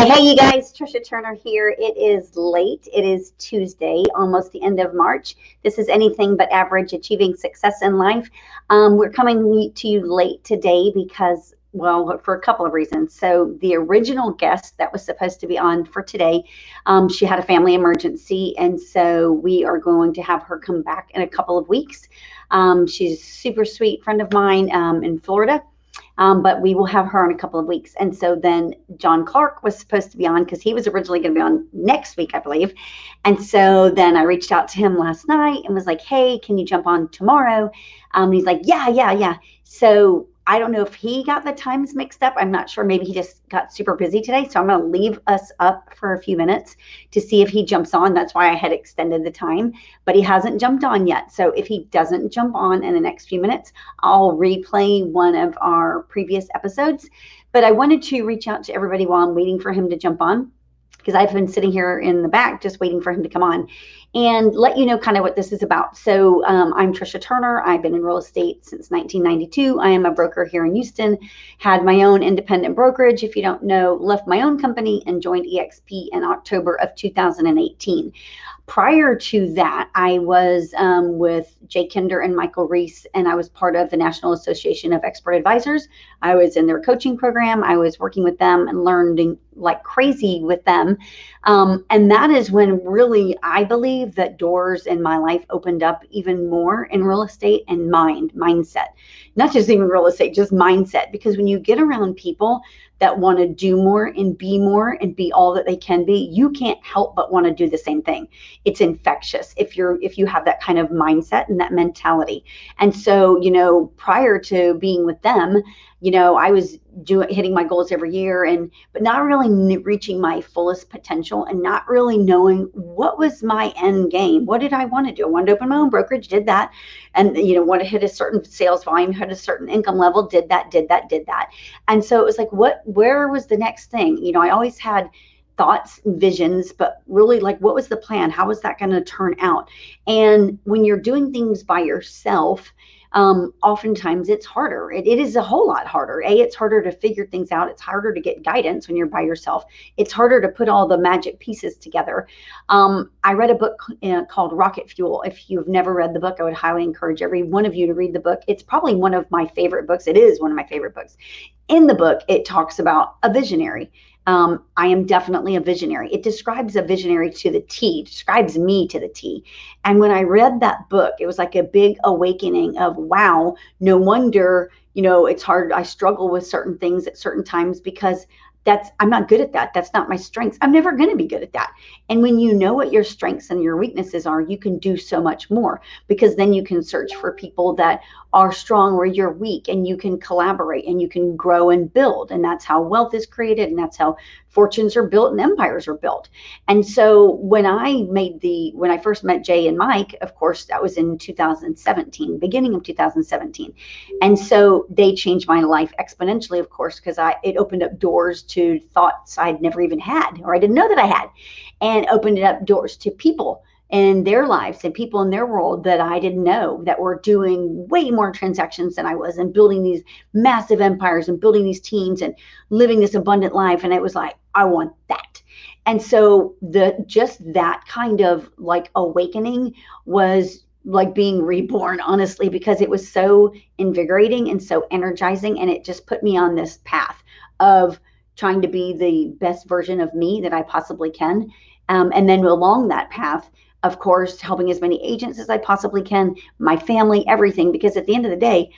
Hey, you guys, Tricia Turner here. It is late. It is Tuesday, almost the end of March. This is Anything But Average Achieving Success in Life. We're coming to you late today because, well, for a couple of reasons. So the original guest that was supposed to be on for today, she had a family emergency, and so we are going to have her come back in a couple of weeks. She's a super sweet friend of mine in Florida. But we will have her in a couple of weeks. And so then John Clark was supposed to be on because he was originally going to be on next week, I believe. And so then I reached out to him last night and was like, hey, can you jump on tomorrow? He's like, yeah. So I don't know if he got the times mixed up. I'm not sure. Maybe he just got super busy today. So I'm going to leave us up for a few minutes to see if he jumps on. That's why I had extended the time, but he hasn't jumped on yet. So if he doesn't jump on in the next few minutes, I'll replay one of our previous episodes. But I wanted to reach out to everybody while I'm waiting for him to jump on, because I've been sitting here in the back just waiting for him to come on, and let you know kind of what this is about. So I'm Tricia Turner. I've been in real estate since 1992. I am a broker here in Houston, had my own independent brokerage, if you don't know, left my own company and joined EXP in October of 2018. Prior to that, I was with Jay Kinder and Michael Reese, and I was part of the National Association of Expert Advisors. I was in their coaching program. I was working with them and learning like crazy with them. And that is when really I believe that doors in my life opened up even more in real estate and mindset. Not just even real estate, just mindset. Because when you get around people that want to do more and be all that they can be, you can't help but want to do the same thing. It's infectious if you have that kind of mindset and that mentality. And so, prior to being with them, I was hitting my goals every year, but not really reaching my fullest potential and not really knowing what was my end game. What did I want to do? I wanted to open my own brokerage, did that. And, want to hit a certain sales volume, hit a certain income level, did that. And so it was like, where was the next thing? I always had thoughts and visions, but really like, what was the plan? How was that going to turn out? And when you're doing things by yourself, oftentimes it's harder. It is a whole lot harder. It's harder to figure things out. It's harder to get guidance when you're by yourself. It's harder to put all the magic pieces together. I read a book called Rocket Fuel. If you've never read the book, I would highly encourage every one of you to read the book. It's probably one of my favorite books. It is one of my favorite books. In the book, it talks about a visionary. I am definitely a visionary. It describes a visionary to the T, describes me to the T. And when I read that book, it was like a big awakening of, wow, no wonder, it's hard. I struggle with certain things at certain times because I'm not good at that. That's not my strengths. I'm never going to be good at that. And when you know what your strengths and your weaknesses are, you can do so much more, because then you can search for people that are strong where you're weak, and you can collaborate and you can grow and build. And that's how wealth is created. And that's how fortunes are built and empires are built. And so when I first met Jay and Mike, of course, that was in 2017, beginning of 2017. And so they changed my life exponentially, of course, because it opened up doors to thoughts I'd never even had, or I didn't know that I had, and opened it up doors to people in their lives and people in their world that I didn't know, that were doing way more transactions than I was, and building these massive empires and building these teams and living this abundant life. And it was like, I want that. And so just that kind of like awakening was like being reborn, honestly, because it was so invigorating and so energizing. And it just put me on this path of trying to be the best version of me that I possibly can. And then along that path, of course, helping as many agents as I possibly can, my family, everything, because at the end of the day,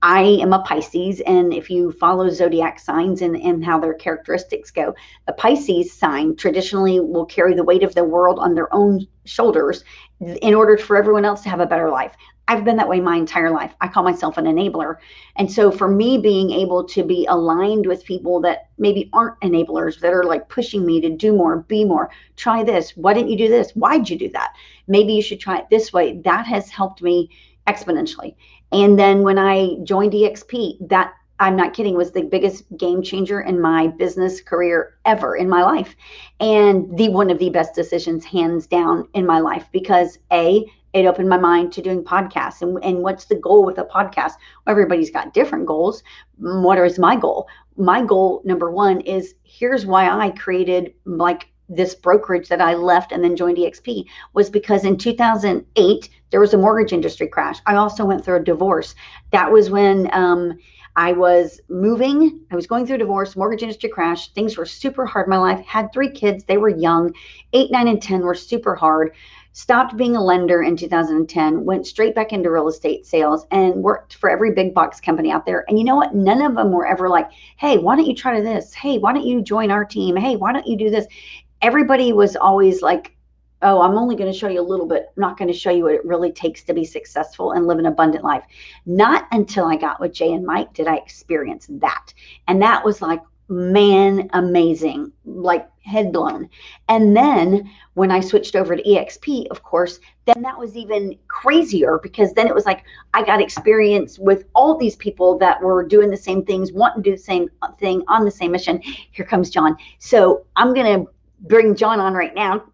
I am a Pisces. And if you follow zodiac signs and how their characteristics go, the Pisces sign traditionally will carry the weight of the world on their own shoulders in order for everyone else to have a better life. I've been that way my entire life. I call myself an enabler. And so for me, being able to be aligned with people that maybe aren't enablers, that are like pushing me to do more, be more, try this. Why didn't you do this? Why'd you do that? Maybe you should try it this way. That has helped me exponentially. And then when I joined EXP, that, I'm not kidding, was the biggest game changer in my business career ever in my life. And one of the best decisions hands down in my life, because A, it opened my mind to doing podcasts. And what's the goal with a podcast? Well, everybody's got different goals. What is my goal? My goal, number one, is here's why I created like this brokerage that I left and then joined EXP, was because in 2008, there was a mortgage industry crash. I also went through a divorce. That was when I was moving. I was going through a divorce, mortgage industry crash. Things were super hard in my life. Had 3 kids. They were young. 8, 9, and 10 were super hard. Stopped being a lender in 2010, went straight back into real estate sales and worked for every big box company out there. And you know what? None of them were ever like, hey, why don't you try this? Hey, why don't you join our team? Hey, why don't you do this? Everybody was always like, oh, I'm only going to show you a little bit. I'm not going to show you what it really takes to be successful and live an abundant life. Not until I got with Jay and Mike did I experience that. And that was like, man, amazing, like head blown. And then when I switched over to EXP, of course, then that was even crazier, because then it was like I got experience with all these people that were doing the same things, wanting to do the same thing on the same mission. Here comes John. So I'm going to bring John on right now.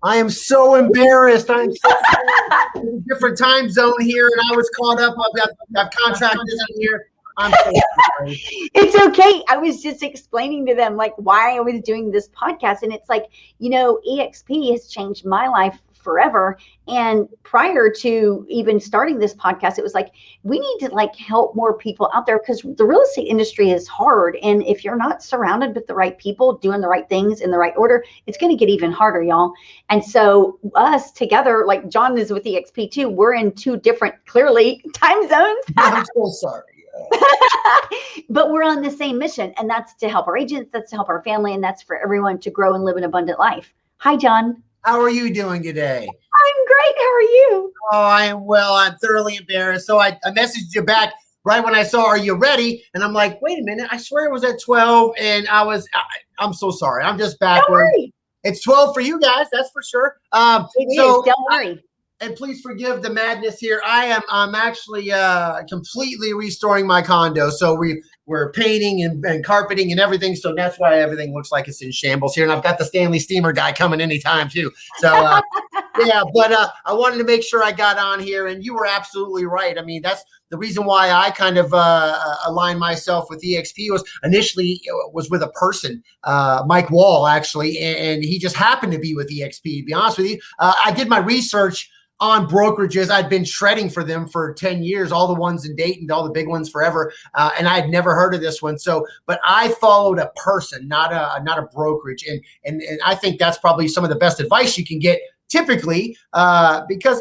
I am so embarrassed. I'm so in a different time zone here, and I was caught up. I've contracted in here. I'm so sorry. It's okay. I was just explaining to them like why I was doing this podcast. And it's like, you know, EXP has changed my life forever. And prior to even starting this podcast, it was like, we need to like help more people out there, because the real estate industry is hard. And if you're not surrounded with the right people doing the right things in the right order, it's going to get even harder, y'all. And so us together, like John is with EXP too, we're in 2 different, clearly, time zones. I'm so sorry. But we're on the same mission, and that's to help our agents, that's to help our family, and that's for everyone to grow and live an abundant life. Hi, John. How are you doing today? I'm great. How are you? Oh, I am well. I'm thoroughly embarrassed. So I messaged you back right when I saw, are you ready? And I'm like, wait a minute. I swear it was at 12. And I'm so sorry. I'm just backwards. Don't worry. It's 12 for you guys. That's for sure. It is. Don't worry. And please forgive the madness here. I'm actually completely restoring my condo. So we're painting and carpeting and everything. So that's why everything looks like it's in shambles here. And I've got the Stanley Steamer guy coming anytime too. So yeah, but I wanted to make sure I got on here, and you were absolutely right. I mean, that's the reason why I kind of aligned myself with EXP was initially was with a person, Mike Wall, actually, and he just happened to be with EXP, to be honest with you. I did my research on brokerages. I'd been shredding for them for 10 years, all the ones in Dayton, all the big ones forever. And I had never heard of this one. So, but I followed a person, not a brokerage. And I think that's probably some of the best advice you can get typically, because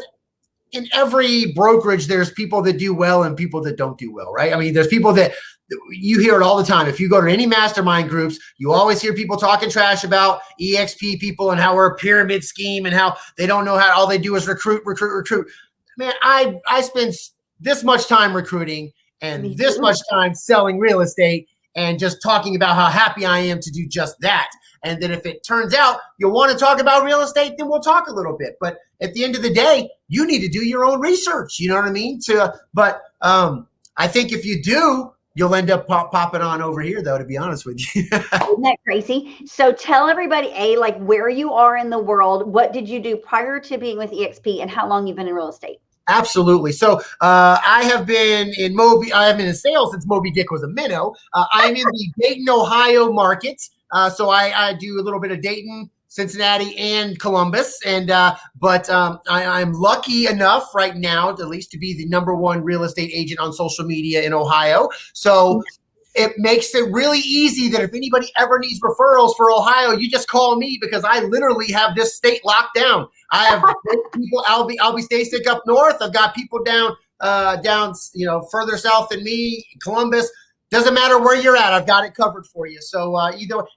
in every brokerage, there's people that do well and people that don't do well, right? I mean, there's people that you hear it all the time. If you go to any mastermind groups, you always hear people talking trash about EXP people and how we're a pyramid scheme and how they don't know how all they do is recruit. Man, I spend this much time recruiting and this much time selling real estate and just talking about how happy I am to do just that. And then if it turns out you want to talk about real estate, then we'll talk a little bit. But at the end of the day, you need to do your own research. You know what I mean? But I think if you do, you'll end up popping on over here, though, to be honest with you. Isn't that crazy? So tell everybody, like where you are in the world. What did you do prior to being with EXP, and how long you've been in real estate? Absolutely. So I have been in sales since Moby Dick was a minnow. I'm in the Dayton, Ohio market. So I do a little bit of Dayton, Cincinnati, and Columbus. But I'm lucky enough right now, at least, to be the #1 real estate agent on social media in Ohio. So it makes it really easy that if anybody ever needs referrals for Ohio, you just call me, because I literally have this state locked down. I have people. I'll be Stasic up north. I've got people down further south than me, Columbus. Doesn't matter where you're at, I've got it covered for you. So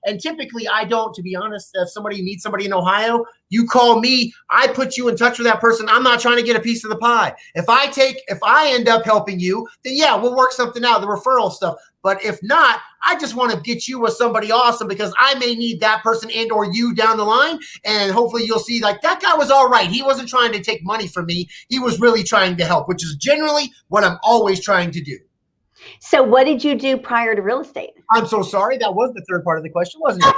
and typically I don't, to be honest, if somebody needs somebody in Ohio, you call me, I put you in touch with that person. I'm not trying to get a piece of the pie. If I end up helping you, then yeah, we'll work something out, the referral stuff. But if not, I just want to get you with somebody awesome, because I may need that person and or you down the line. And hopefully you'll see, like, that guy was all right. He wasn't trying to take money from me. He was really trying to help, which is generally what I'm always trying to do. So what did you do prior to real estate? I'm so sorry. That was the third part of the question, wasn't it?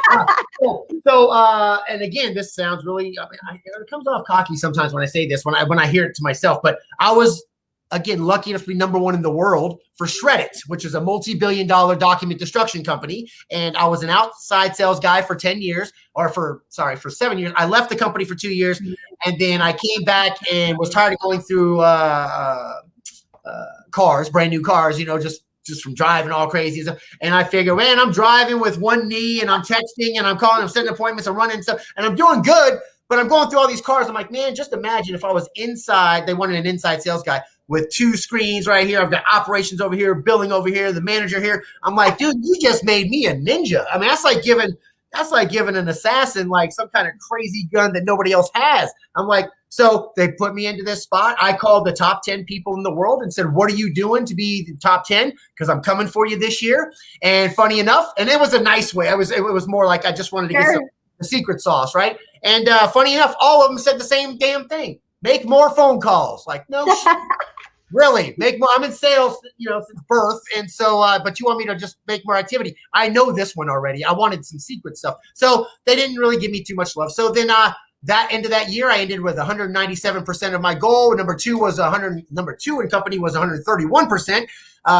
And again, this sounds really, it comes off cocky sometimes when I say this, when I hear it to myself, but I was, again, lucky enough to be #1 in the world for Shred-it, which is a multi-billion-dollar document destruction company. And I was an outside sales guy for 10 years, or for 7 years. I left the company for 2 years, and then I came back and was tired of going through cars, brand new cars, just from driving all crazy stuff. And I figure, man, I'm driving with one knee and I'm texting and I'm calling, I'm setting appointments, I'm running stuff, and I'm doing good, but I'm going through all these cars. I'm like, man, just imagine if I was inside, they wanted an inside sales guy with 2 screens right here. I've got operations over here, billing over here, the manager here. I'm like, dude, you just made me a ninja. I mean, that's like giving an assassin like some kind of crazy gun that nobody else has. I'm like, so they put me into this spot. I called the top 10 people in the world and said, what are you doing to be the top 10? Because I'm coming for you this year. And funny enough, and it was a nice way. It was more like I just wanted to get the secret sauce, right? And funny enough, all of them said the same damn thing. Make more phone calls. Like, no shit. Really, make more. I'm in sales, since birth. And so, but you want me to just make more activity. I know this one already. I wanted some secret stuff. So they didn't really give me too much love. So then that end of that year, I ended with 197% of my goal. Number two in company was 131%.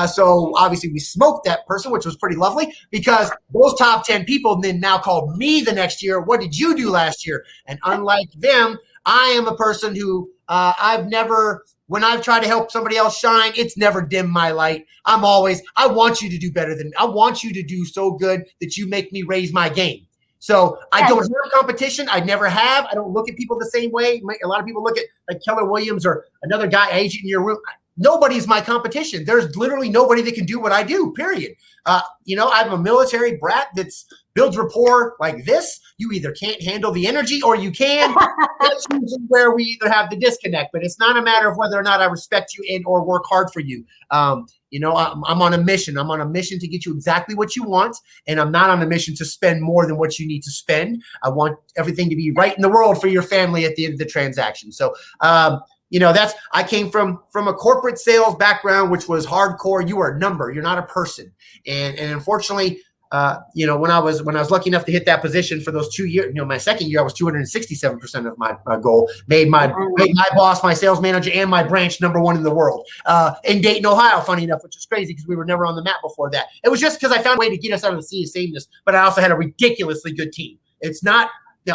So obviously we smoked that person, which was pretty lovely, because those top 10 people then now called me the next year. What did you do last year? And unlike them, I am a person who when I've tried to help somebody else shine, it's never dimmed my light. I want you to do better I want you to do so good that you make me raise my game. So I don't have competition. I never have. I don't look at people the same way. A lot of people look at like Keller Williams or another guy agent in your room. Nobody's my competition. There's literally nobody that can do what I do, period. I'm a military brat that's builds rapport like this. You either can't handle the energy or you can. That's usually where we either have the disconnect, but it's not a matter of whether or not I respect you or work hard for you. I'm on a mission. I'm on a mission to get you exactly what you want, and I'm not on a mission to spend more than what you need to spend. I want everything to be right in the world for your family at the end of the transaction. So, I came from a corporate sales background, which was hardcore. You are a number. You're not a person. And unfortunately, when I was lucky enough to hit that position for those 2 years, my second year, I was 267% of my goal, made my boss, my sales manager, and my branch #1 in the world, in Dayton, Ohio, funny enough, which is crazy because we were never on the map before that. It was just because I found a way to get us out of the sea of sameness, but I also had a ridiculously good team. It's not,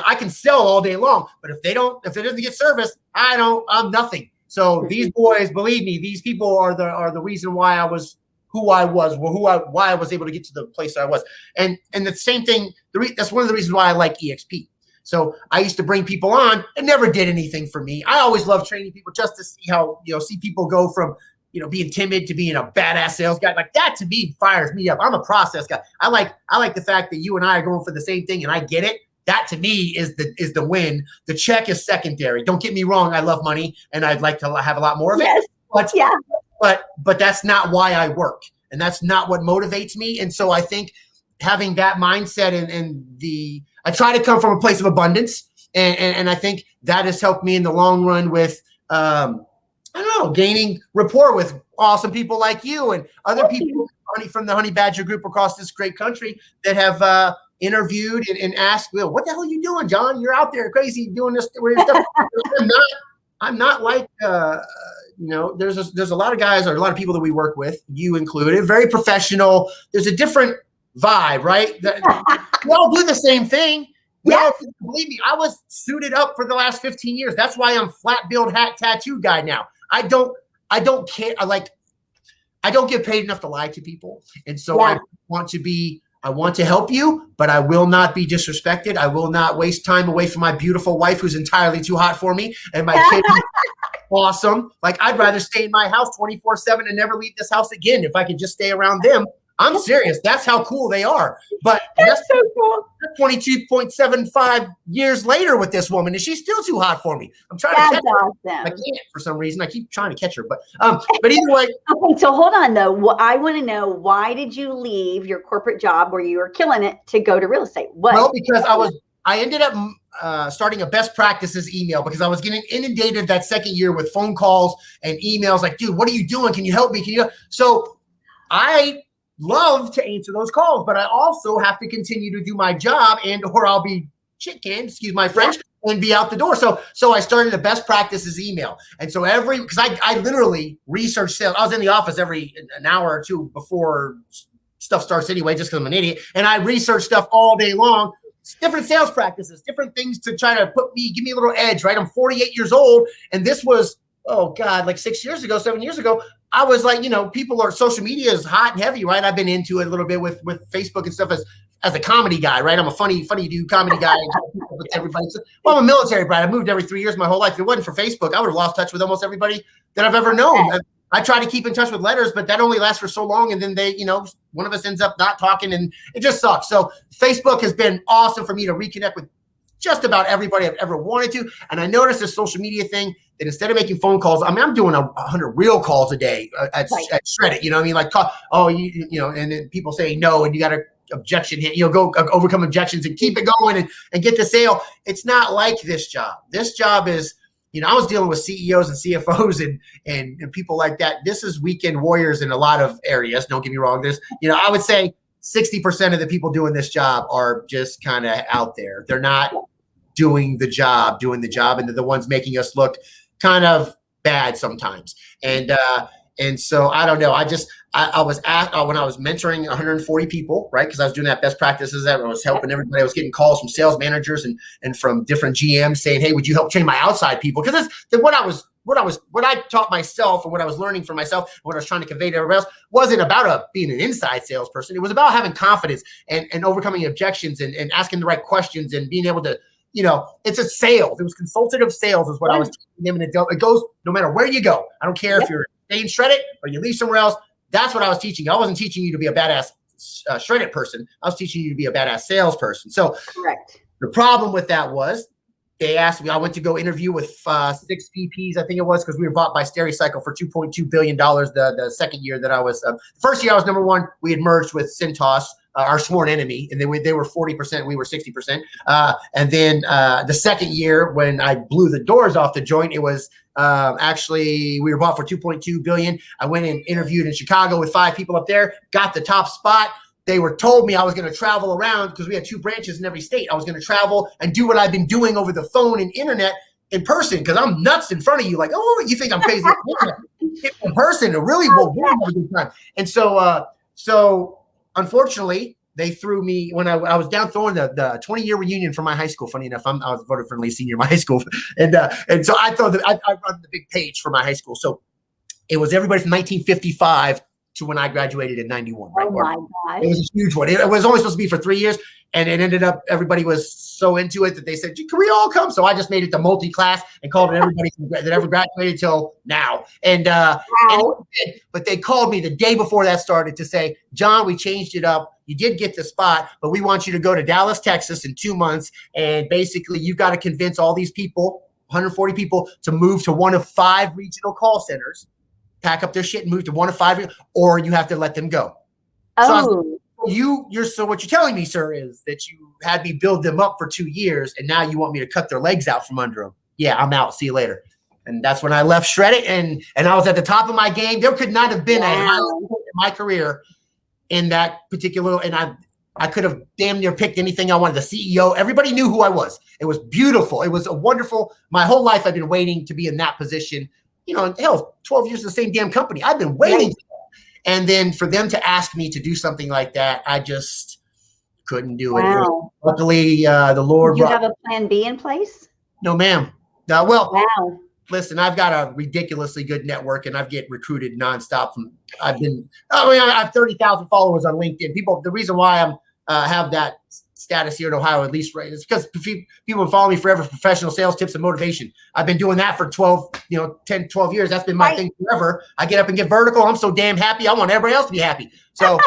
I can sell all day long, but if it doesn't get service, I'm nothing. So these boys, believe me, these people are the reason why I was who I was, why I was able to get to the place I was. And the same thing, that's one of the reasons why I like EXP. So I used to bring people on. It never did anything for me. I always loved training people just to see how, see people go from, being timid to being a badass sales guy. Like that to me fires me up. I'm a process guy. I like the fact that you and I are going for the same thing and I get it. That to me is the win. The check is secondary. Don't get me wrong. I love money and I'd like to have a lot more of it. Yes. But that's not why I work, and that's not what motivates me. And so I think having that mindset I try to come from a place of abundance, and I think that has helped me in the long run with gaining rapport with awesome people like you and other people from the Honey Badger group across this great country that have interviewed and asked, well, what the hell are you doing, John? You're out there crazy doing this weird stuff. I'm not like there's a lot of guys or a lot of people that we work with, you included, very professional. There's a different vibe, right? We all do the same thing. Believe me, I was suited up for the last 15 years. That's why I'm flat build hat tattoo guy now. I don't care. I don't get paid enough to lie to people. And so I want to help you, but I will not be disrespected. I will not waste time away from my beautiful wife who's entirely too hot for me, and my kids awesome. Like I'd rather stay in my house 24/7 and never leave this house again if I could just stay around them. I'm serious. That's how cool they are. But that's so cool. 22.75 years later with this woman, and she's still too hot for me. I'm trying to catch her. Awesome. I can't for some reason. I keep trying to catch her, but either way. Okay, so hold on though. I want to know, why did you leave your corporate job where you were killing it to go to real estate? Well, because I ended up starting a best practices email because I was getting inundated that second year with phone calls and emails like, dude, what are you doing? Can you help me? So I love to answer those calls, but I also have to continue to do my job or I'll be shit canned, excuse my French, and be out the door. So I started the best practices email. And so because I literally research sales. I was in the office every an hour or two before stuff starts anyway, just because I'm an idiot. And I research stuff all day long, different sales practices, different things to try to give me a little edge, right? I'm 48 years old. And this was, oh God, like 7 years ago, I was like, social media is hot and heavy, right? I've been into it a little bit with Facebook and stuff as a comedy guy, right? I'm a funny dude comedy guy with everybody. Well, I'm a military brat. I moved every 3 years my whole life. If it wasn't for Facebook, I would have lost touch with almost everybody that I've ever known. I try to keep in touch with letters, but that only lasts for so long. And then one of us ends up not talking, and it just sucks. So Facebook has been awesome for me to reconnect with just about everybody I've ever wanted to. And I noticed this social media thing that instead of making phone calls, I'm doing 100 real calls a day at Shreddit. You know what I mean? Like, and then people say no, and you got to objection hit, go overcome objections and keep it going and get the sale. It's not like this job. This job is, I was dealing with CEOs and CFOs and people like that. This is weekend warriors in a lot of areas. Don't get me wrong. There's, I would say 60% of the people doing this job are just kind of out there. They're not doing the job, and they're the ones making us look kind of bad sometimes. And so I don't know. I was when I was mentoring 140 people, right? Because I was doing that best practices. I was helping everybody. I was getting calls from sales managers and from different GMs saying, "Hey, would you help train my outside people?" Because what I taught myself and what I was learning for myself and what I was trying to convey to everybody else wasn't about being an inside salesperson. It was about having confidence and overcoming objections and asking the right questions and being able to, it's a sales. It was consultative sales is what I was teaching them. And it goes no matter where you go. I don't care if you're staying Shreddit or you leave somewhere else. That's what I was teaching. I wasn't teaching you to be a badass Shreddit person. I was teaching you to be a badass salesperson. So correct. The problem with that was they asked me, I went to go interview with 6 VPs, I think it was, because we were bought by Stericycle for $2.2 billion the second year that I was, first year I was number one. We had merged with Cintas, our sworn enemy, and they were 40%, we were 60%. And then the second year when I blew the doors off the joint, it was actually we were bought for $2.2 billion. I went and interviewed in Chicago with 5 people up there, got the top spot. They told me I was going to travel around because we had 2 branches in every state. I was going to travel and do what I've been doing over the phone and internet in person, because I'm nuts in front of you. Like, oh, you think I'm crazy? In person, really will have a good time. And so unfortunately, they threw me when I was down throwing the 20-year reunion from my high school. Funny enough, I was voted for lead senior in my high school, and so I thought that I run the big page for my high school. So it was everybody from 1955 to when I graduated in 91. Right? Oh my gosh. It was a huge one. It was only supposed to be for 3 years. And it ended up, everybody was so into it that they said, can we all come? So I just made it the multi-class and called it everybody that ever graduated till now. But they called me the day before that started to say, John, we changed it up. You did get the spot, but we want you to go to Dallas, Texas in 2 months. And basically you've got to convince all these people, 140 people, to move to one of 5 regional call centers, pack up their shit and move to one of 5, or you have to let them go. Oh. So what you're telling me, sir, is that you had me build them up for 2 years, and now you want me to cut their legs out from under them. Yeah, I'm out. See you later. And that's when I left Shreddit, and I was at the top of my game. There could not have been a higher point in my career in that particular, and I could have damn near picked anything I wanted. The CEO, everybody knew who I was. It was beautiful. It was a wonderful. My whole life I've been waiting to be in that position. Hell, 12 years in the same damn company. I've been waiting. Right. And then for them to ask me to do something like that, I just couldn't do it. Luckily, the Lord. You have a plan B in place? No, ma'am. Listen, I've got a ridiculously good network, and I get recruited nonstop. I have 30,000 followers on LinkedIn. The reason why I'm have that status here in Ohio, at least, right, is because people follow me forever. Professional sales tips and motivation. I've been doing that for 10, 12 years. That's been my thing forever. I get up and get vertical. I'm so damn happy. I want everybody else to be happy. So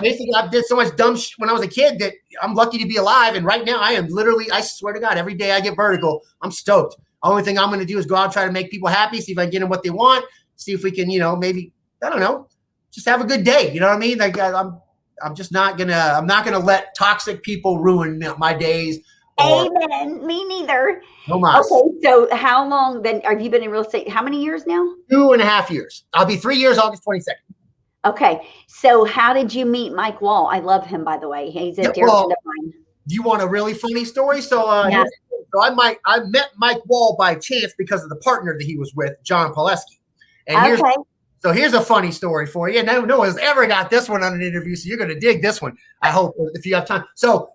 basically, I did so much dumb shit when I was a kid that I'm lucky to be alive. And right now, I am literally, I swear to God, every day I get vertical, I'm stoked. Only thing I'm going to do is go out and try to make people happy, see if I can get them what they want, see if we can, maybe, I don't know, just have a good day. You know what I mean? Like I'm just not I'm not gonna let toxic people ruin my days. Amen. Me neither. No mas. Okay, so how long then have you been in real estate? How many years now? 2.5 years. I'll be 3 years August 22nd. Okay. So how did you meet Mike Wall? I love him, by the way. He's a Yeah, dear well, friend of mine. you want a really funny story? So Yes. I met Mike Wall by chance because of the partner that he was with, John Pileski. And Okay. here's a funny story for you. No one's ever got this one on an interview, so you're gonna dig this one. I hope if you have time. So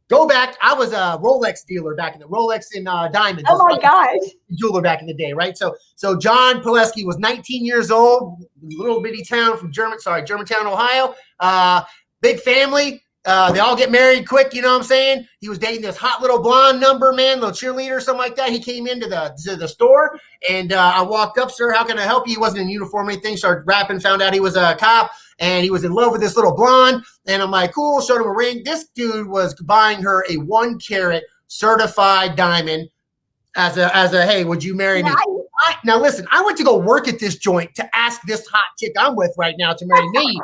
go back. I was a Rolex dealer back in the Rolex in diamonds. Oh my gosh. Jeweler back in the day, right? So John Pileski was 19 years old, little bitty town from Germantown, Ohio. Big family. They all get married quick, you know what I'm saying? He was dating this hot little blonde number man, little cheerleader, something like that. He came into the store, and I walked up, sir, how can I help you? He wasn't in uniform or anything. Started rapping, found out he was a cop, and he was in love with this little blonde. And I'm like, cool, showed him a ring. This dude was buying her a 1 carat certified diamond as a hey, would you marry me? Now listen, I went to go work at this joint to ask this hot chick I'm with right now to marry me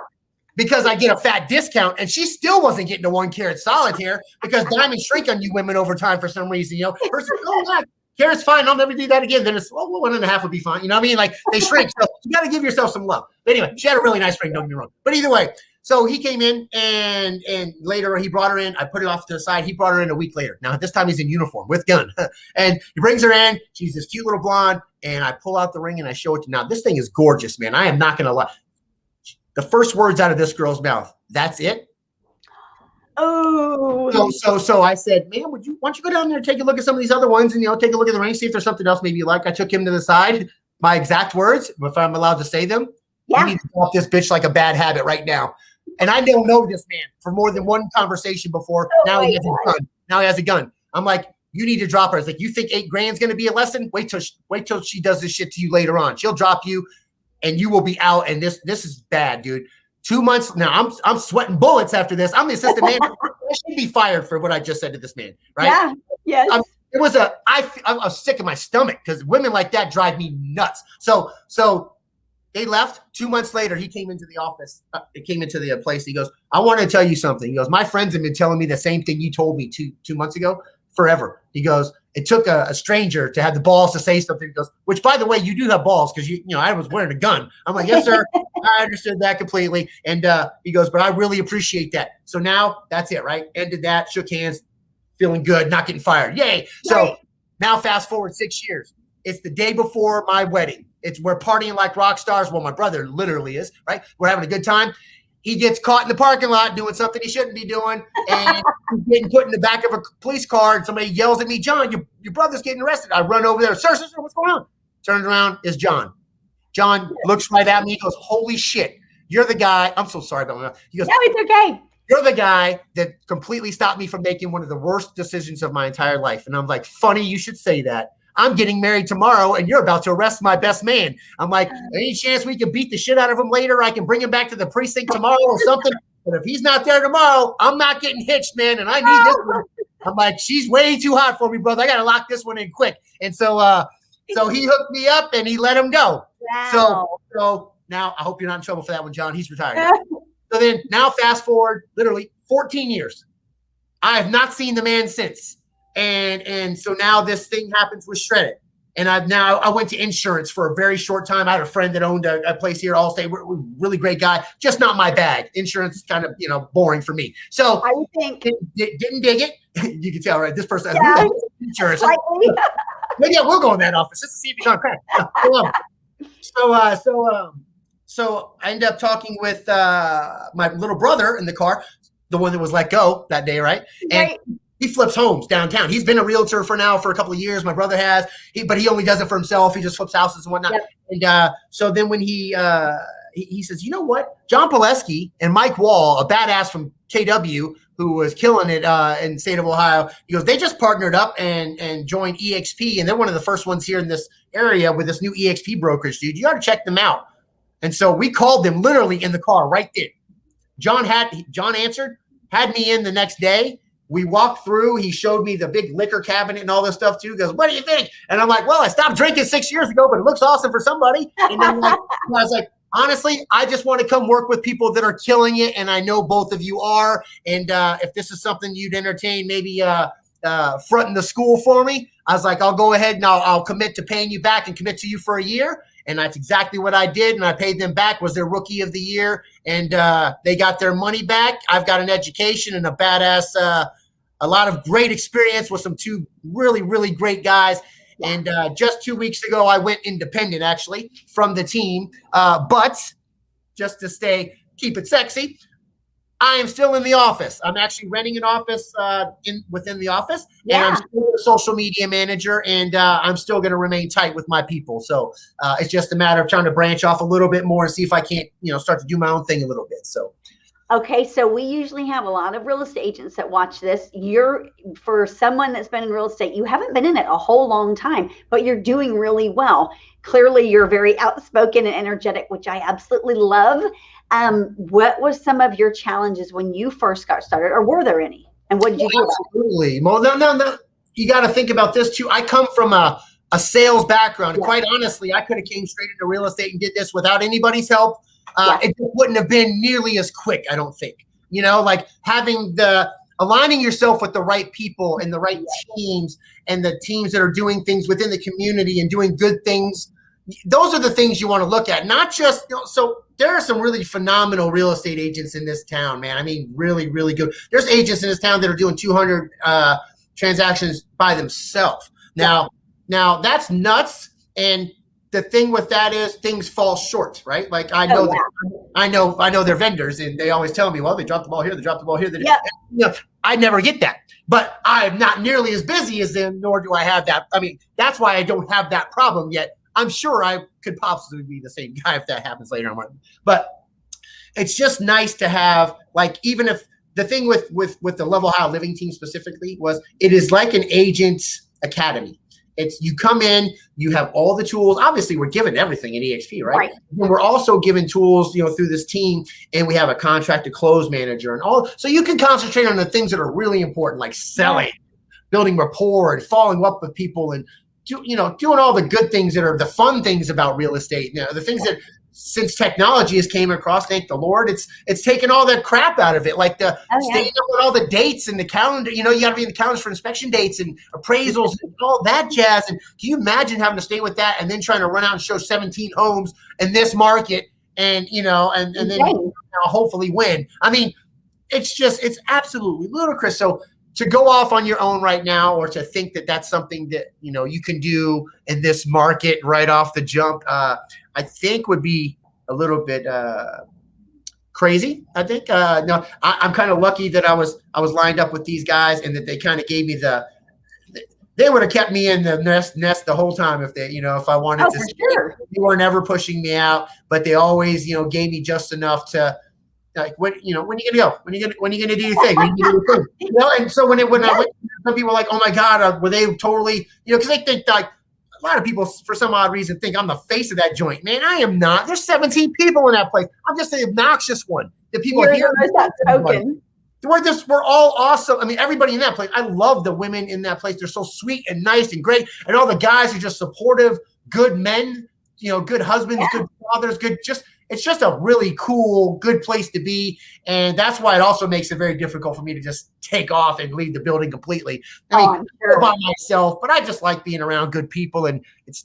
because I get a fat discount, and she still wasn't getting a 1 carat solitaire because diamonds shrink on you women over time for some reason. First, oh God, carat's fine, I'll never do that again. Then it's 1.5 would be fine. You know what I mean? Like they shrink, so you got to give yourself some love. But anyway, she had a really nice ring. Don't get me wrong. But either way. So he came in, and later he brought her in. I put it off to the side. He brought her in a week later. Now, this time he's in uniform with gun. And he brings her in. She's this cute little blonde. And I pull out the ring and I show it to her. Now, this thing is gorgeous, man. I am not going to lie. The first words out of this girl's mouth, that's it? Oh. So I said, man, why don't you go down there and take a look at some of these other ones and, take a look at the ring, see if there's something else maybe you like. I took him to the side. My exact words, if I'm allowed to say them. Yeah. You need to drop this bitch like a bad habit right now. And I don't know this man for more than one conversation before. Now he has a gun. I'm like, you need to drop her. It's like, you think $8 grand's going to be a lesson? Wait till she does this shit to you later on. She'll drop you, and you will be out. And this is bad, dude. 2 months now. I'm sweating bullets after this. I'm the assistant manager. I should be fired for what I just said to this man, right? Yeah. Yes. I was sick in my stomach because women like that drive me nuts. So they left. 2 months later, he came into the office. He came into the place. He goes, I want to tell you something. He goes, my friends have been telling me the same thing you told me two months ago forever. He goes, it took a stranger to have the balls to say something. He goes, which, by the way, you do have balls because, I was wearing a gun. I'm like, yes, sir. I understood that completely. And he goes, but I really appreciate that. So now that's it, right? Ended that, shook hands, feeling good, not getting fired. Yay. So now fast forward 6 years. It's the day before my wedding. We're partying like rock stars. Well, my brother literally is, right? We're having a good time. He gets caught in the parking lot doing something he shouldn't be doing, and he's getting put in the back of a police car, and somebody yells at me, John, your brother's getting arrested. I run over there. Sir, what's going on? Turns around, is John. John looks right at me. He goes, holy shit, you're the guy. I'm so sorry about that. He goes, no, it's okay. You're the guy that completely stopped me from making one of the worst decisions of my entire life. And I'm like, funny you should say that. I'm getting married tomorrow, and you're about to arrest my best man. I'm like, any chance we can beat the shit out of him later? I can bring him back to the precinct tomorrow or something. But if he's not there tomorrow, I'm not getting hitched, man. And I need this one. I'm like, she's way too hot for me, brother. I got to lock this one in quick. And so he hooked me up, and he let him go. Wow. So now I hope you're not in trouble for that one, John. He's retired. So then now fast forward literally 14 years. I have not seen the man since. And so now this thing happens with Shredded. And I went to insurance for a very short time. I had a friend that owned a place here at Allstate. Really great guy, just not my bag. Insurance kind of, boring for me. So I would think didn't dig it. You can tell, right? This person has insurance. Maybe I will go in that office just to see if he's on crack. So I ended up talking with my little brother in the car, the one that was let go that day, right? And he flips homes downtown. He's been a realtor for a couple of years. My brother has, but he only does it for himself. He just flips houses and whatnot. Yep. And so then when he says, you know what? John Pileski and Mike Wall, a badass from KW who was killing it in the state of Ohio, he goes, they just partnered up and joined EXP, and they're one of the first ones here in this area with this new EXP brokerage, dude. You got to check them out. And so we called them literally in the car right there. John answered, had me in the next day. We walked through. He showed me the big liquor cabinet and all this stuff too. He goes, what do you think? And I'm like, well, I stopped drinking 6 years ago, but it looks awesome for somebody. And I was like, honestly, I just want to come work with people that are killing it. And I know both of you are. And if this is something you'd entertain, maybe fronting the school for me, I was like, I'll go ahead and I'll commit to paying you back and commit to you for a year. And that's exactly what I did. And I paid them back, was their rookie of the year. And they got their money back. I've got an education and a badass, a lot of great experience with some two really, really great guys. And just 2 weeks ago, I went independent, actually, from the team. But just to keep it sexy, I am still in the office. I'm actually renting an office within the office, and I'm still a social media manager, and I'm still going to remain tight with my people. So it's just a matter of trying to branch off a little bit more and see if I can't, start to do my own thing a little bit. So. Okay, so we usually have a lot of real estate agents that watch this. For someone that's been in real estate, you haven't been in it a whole long time, but you're doing really well. Clearly, you're very outspoken and energetic, which I absolutely love. What was some of your challenges when you first got started, or were there any? And what did you do about it? Absolutely. Well, no. You got to think about this too. I come from a sales background. And quite honestly, I could have came straight into real estate and did this without anybody's help. It wouldn't have been nearly as quick, I don't think. Like aligning yourself with the right people and the right teams and the teams that are doing things within the community and doing good things. Those are the things you want to look at, not just, so there are some really phenomenal real estate agents in this town, man. I mean, really, really good. There's agents in this town that are doing 200 transactions by themselves. Now that's nuts. And the thing with that is things fall short, right? Like I know their vendors, and they always tell me, well, they dropped the ball here, they dropped the ball here. I never get that, but I'm not nearly as busy as them, nor do I have that. I mean, that's why I don't have that problem yet. I'm sure I could possibly be the same guy if that happens later on. But it's just nice to have, like, even if the thing with the Level High Living team specifically was, it is like an agent's academy. It's, you come in, you have all the tools. Obviously, we're given everything in EXP, right? And we're also given tools, through this team, and we have a contract to close manager and all. So you can concentrate on the things that are really important, like selling, building rapport, and following up with people, and doing all the good things that are the fun things about real estate. The things that, since technology has came across, thank the Lord, it's taken all that crap out of it. Like staying up with all the dates and the calendar. You got to be in the calendars for inspection dates and appraisals and all that jazz. And can you imagine having to stay with that and then trying to run out and show 17 homes in this market and then hopefully win? I mean, it's absolutely ludicrous. So to go off on your own right now, or to think that that's something that you can do in this market right off the jump, I think would be a little bit crazy. I think no, I'm kind of lucky that I was lined up with these guys, and that they kind of gave me they would have kept me in the nest the whole time if they, if I wanted to. Sure. They were never pushing me out, but they always, gave me just enough to, like, when are you gonna go? When are you gonna do your thing? When are you gonna do your thing? And so when I went, some people were like, "Oh my God, were they totally?" Because they think, like, a lot of people for some odd reason think I'm the face of that joint. Man, I am not. There's 17 people in that place. I'm just the obnoxious one. The people here. We're all awesome. I mean, everybody in that place. I love the women in that place. They're so sweet and nice and great, and all the guys are just supportive, good men. Good husbands, good fathers, it's just a really cool, good place to be. And that's why it also makes it very difficult for me to just take off and leave the building completely. I mean, I'm by myself, but I just like being around good people. And it's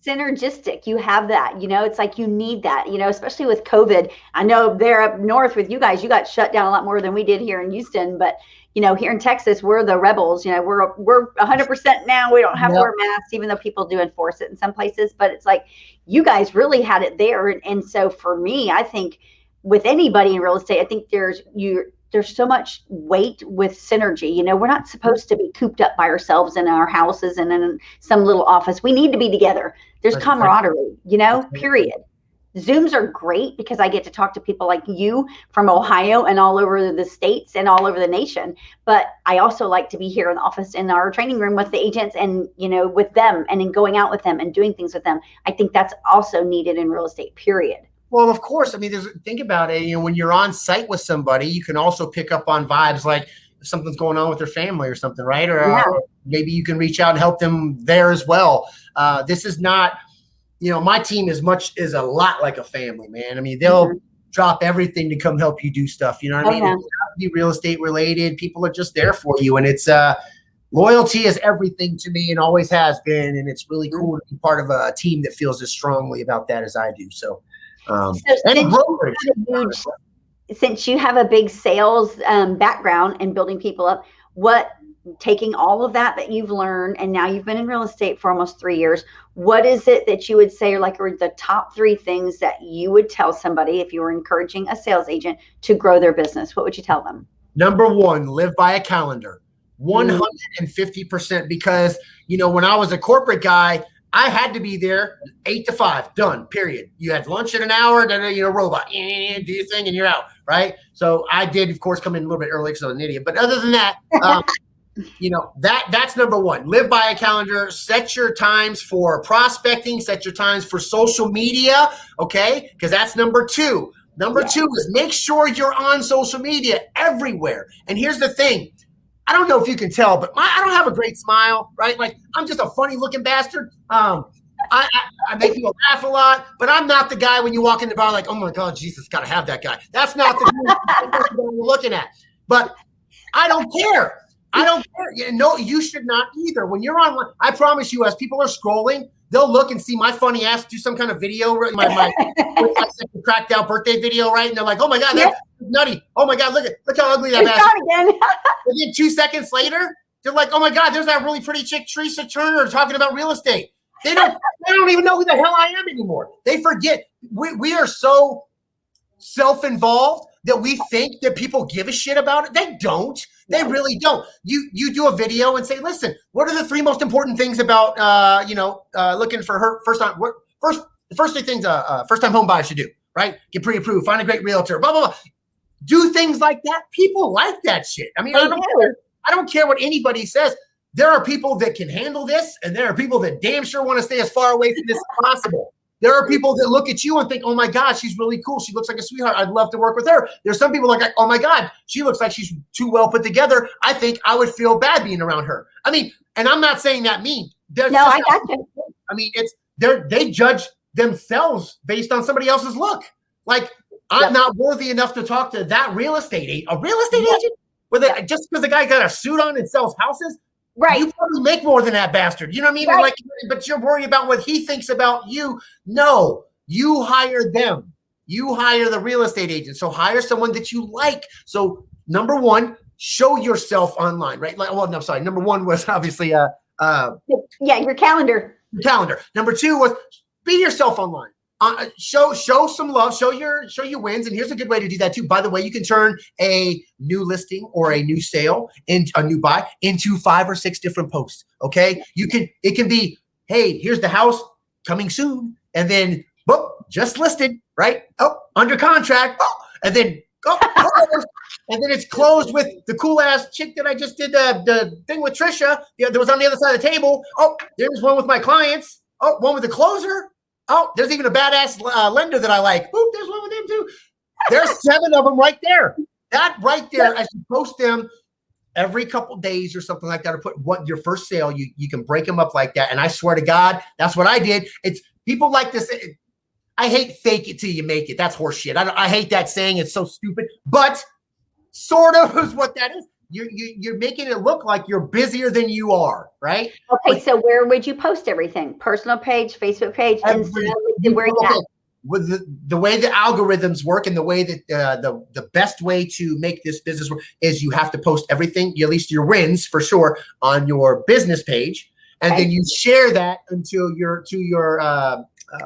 synergistic. You have that, it's like you need that, especially with COVID. I know they're up north with you guys. You got shut down a lot more than we did here in Houston, but here in Texas, we're the rebels. We're 100% now. We don't have to wear masks, even though people do enforce it in some places. But it's like you guys really had it there. And so for me, I think with anybody in real estate, I think there's so much weight with synergy. We're not supposed to be cooped up by ourselves in our houses and in some little office. We need to be together. There's camaraderie, period. Zooms are great because I get to talk to people like you from Ohio and all over the states and all over the nation. But I also like to be here in the office in our training room with the agents and, with them, and in going out with them and doing things with them. I think that's also needed in real estate, period. Well, of course. I mean, think about it. When you're on site with somebody, you can also pick up on vibes, like if something's going on with their family or something, right? Or maybe you can reach out and help them there as well. This is not, my team is a lot like a family, man. I mean, they'll drop everything to come help you do stuff. You know what I mean? It's not to be real estate related. People are just there for you. And it's, Loyalty is everything to me and always has been. And it's really cool to be part of a team that feels as strongly about that as I do. So, So and brokerage. since you have a big sales background and building people up, what, taking all of that you've learned, and now you've been in real estate for almost 3 years, what is it that you would say are the top 3 things that you would tell somebody if you were encouraging a sales agent to grow their business? What would you tell them? Number 1, live by a calendar. 150%, because when I was a corporate guy, I had to be there 8 to 5, done, period. You had lunch in an hour, then robot, do your thing and you're out, right? So I did, of course, come in a little bit early because I'm an idiot. But other than that, that's number 1. Live by a calendar. Set your times for prospecting. Set your times for social media, okay? Because that's number 2. Number 2 is make sure you're on social media everywhere. And here's the thing. I don't know if you can tell, but I don't have a great smile, right? Like, I'm just a funny looking bastard. I make people laugh a lot, but I'm not the guy when you walk in the bar like, oh my God, Jesus, got to have that guy. That's not the guy we're looking at. But I don't care. I don't care. No, you should not either. When you're online, I promise you, as people are scrolling, they'll look and see my funny ass do some kind of video, my cracked out birthday video, right? And they're like, oh my God, that's nutty. Oh my God, look how ugly that ass is. And then 2 seconds later, they're like, oh my God, there's that really pretty chick, Tricia Turner, talking about real estate. They don't even know who the hell I am anymore. They forget. We are so self-involved that we think that people give a shit about it. They don't. They really don't. You do a video and say, listen, what are the 3 most important things about looking for her first time? The first 3 things first time home buyer should do, right? Get pre-approved, find a great realtor, blah blah blah. Do things like that. People like that shit. I mean, I don't care what anybody says. There are people that can handle this, and there are people that damn sure want to stay as far away from this as possible. There are people that look at you and think, oh my God, she's really cool. She looks like a sweetheart. I'd love to work with her. There's some people like, oh my God, she looks like she's too well put together. I think I would feel bad being around her. I mean, and I'm not saying that mean. I got you. I mean, they judge themselves based on somebody else's look. Like, I'm not worthy enough to talk to that real estate agent. A real estate agent? Just because the guy got a suit on and sells houses? Right. You probably make more than that bastard. You know what I mean? Right. Like, but you're worried about what he thinks about you. No, you hire them. You hire the real estate agent. So hire someone that you like. So number 1, show yourself online, right? Like, well, no, I'm sorry. Number 1 was obviously your calendar. Your calendar. Number 2 was be yourself online. Show some love, show your wins. And here's a good way to do that too. By the way, you can turn a new listing or a new sale into a new buy into 5 or 6 different posts. Okay. It can be, hey, here's the house coming soon. And then, just listed, right? Oh, under contract. Oh, and then, and then it's closed with the cool ass chick that I just did the thing with Tricia. That was on the other side of the table. Oh, there's one with my clients. Oh, one with the closer. Oh, there's even a badass lender that I like. Oop, there's one with him too. There's 7 of them right there. That right there, as you post them every couple days or something like that, or put what your first sale, you can break them up like that. And I swear to God, that's what I did. It's people like this. I hate fake it till you make it. That's horse shit. I hate that saying. It's so stupid, but sort of is what that is. You're making it look like you're busier than you are, right? Okay, so where would you post everything? Personal page, Facebook page, Instagram, where you at? With the way the algorithms work and the way that the best way to make this business work is you have to post everything, at least your wins for sure, on your business page, and then you share that to your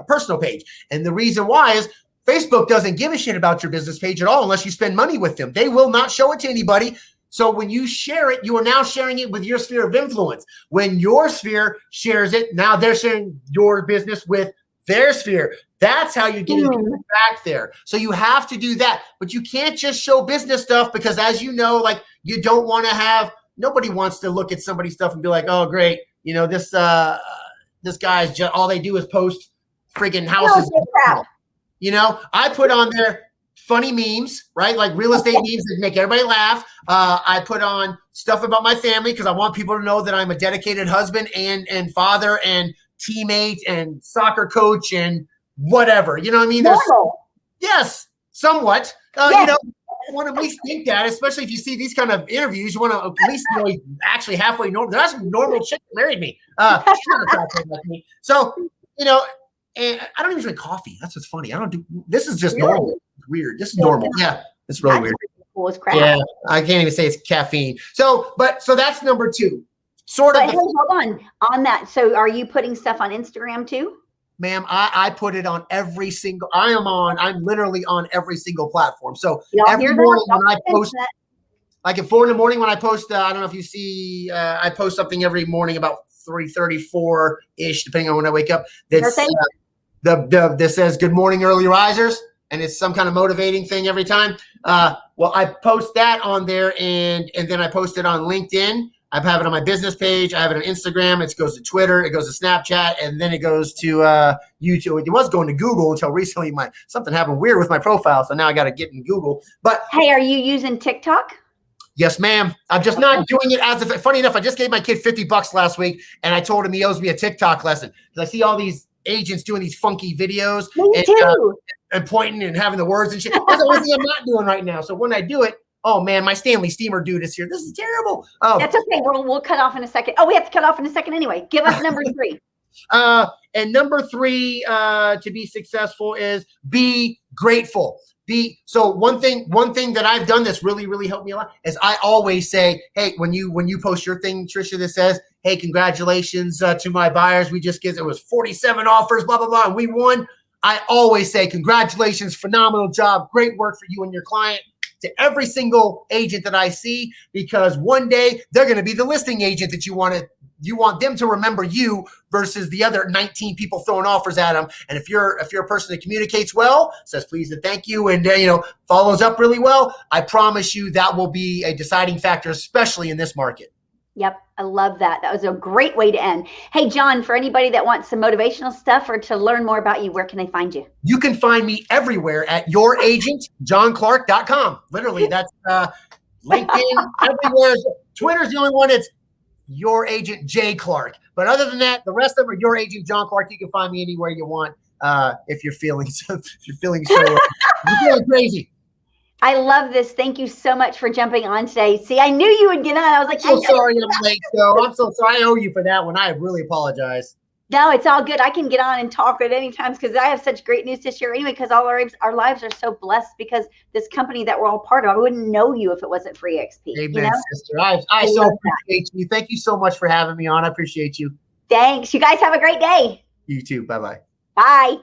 personal page. And the reason why is Facebook doesn't give a shit about your business page at all unless you spend money with them. They will not show it to anybody. So when you share it, you are now sharing it with your sphere of influence. When your sphere shares it, now they're sharing your business with their sphere. That's how you're getting back there. So you have to do that. But you can't just show business stuff because, as you know, like, you don't want to have, nobody wants to look at somebody's stuff and be like, oh, great. This guy's just, all they do is post friggin' houses. I put on there funny memes, right? Like real estate memes that make everybody laugh. I put on stuff about my family because I want people to know that I'm a dedicated husband and father and teammate and soccer coach and whatever. You know what I mean? Yes, somewhat. want to at least think that, especially if you see these kind of interviews, you want to at least know he's actually halfway normal. There's a normal chick that married me. She's not attractive like me. So, and I don't even drink coffee. That's what's funny. I don't do, this is just normal. It's weird. This is normal. Yeah. It's really weird. Cool as crap. Yeah. I can't even say it's caffeine. So that's number 2. Sort of. But hold on that. So are you putting stuff on Instagram too? Ma'am, I put it on every single, I'm literally on every single platform. So every morning when I post, like at 4 a.m. when I post, I don't know if you see, I post something every morning about 3:34-ish, depending on when I wake up. That's that says good morning, early risers. And it's some kind of motivating thing every time. Well, I post that on there and then I post it on LinkedIn. I have it on my business page. I have it on Instagram. It goes to Twitter. It goes to Snapchat, and then it goes to YouTube. It was going to Google until recently. Something happened weird with my profile, so now I got to get in Google. But hey, are you using TikTok? Yes, ma'am. I'm just not doing it as if. Funny enough, I just gave my kid $50 last week, and I told him he owes me a TikTok lesson because I see all these agents doing these funky videos and pointing and having the words and shit. That's the only thing I'm not doing right now. So when I do it. Oh man, my Stanley Steamer dude is here. This is terrible. Oh, that's okay. We'll cut off in a second. Oh, we have to cut off in a second anyway. Give us number 3. And number 3 to be successful is be grateful. So one thing that I've done that's really, really helped me a lot is I always say, hey, when you post your thing, Tricia, that says, hey, congratulations to my buyers. We just it was 47 offers, blah, blah, blah, and we won. I always say, congratulations, phenomenal job, great work for you and your client. To every single agent that I see, because one day they're going to be the listing agent that you want them to remember you versus the other 19 people throwing offers at them. And if you're a person that communicates well, says please and thank you, and follows up really well, I promise you that will be a deciding factor, especially in this market. Yep. I love that. That was a great way to end. Hey, John, for anybody that wants some motivational stuff or to learn more about you, where can they find you? You can find me everywhere at youragentjohnclark.com. Literally, that's LinkedIn, everywhere. Twitter's the only one that's Your Agent J Clark. But other than that, the rest of them are Your Agent John Clark. You can find me anywhere you want if you're feeling you're feeling crazy. I love this. Thank you so much for jumping on today. See, I knew you would get on. I was like, I'm so sorry I'm late, though. I'm so sorry. I owe you for that one. I really apologize. No, it's all good. I can get on and talk at any time because I have such great news to share anyway, because all our lives are so blessed because this company that we're all part of. I wouldn't know you if it wasn't for EXP. Amen, sister. I so appreciate you. Thank you so much for having me on. I appreciate you. Thanks. You guys have a great day. You too. Bye-bye. Bye.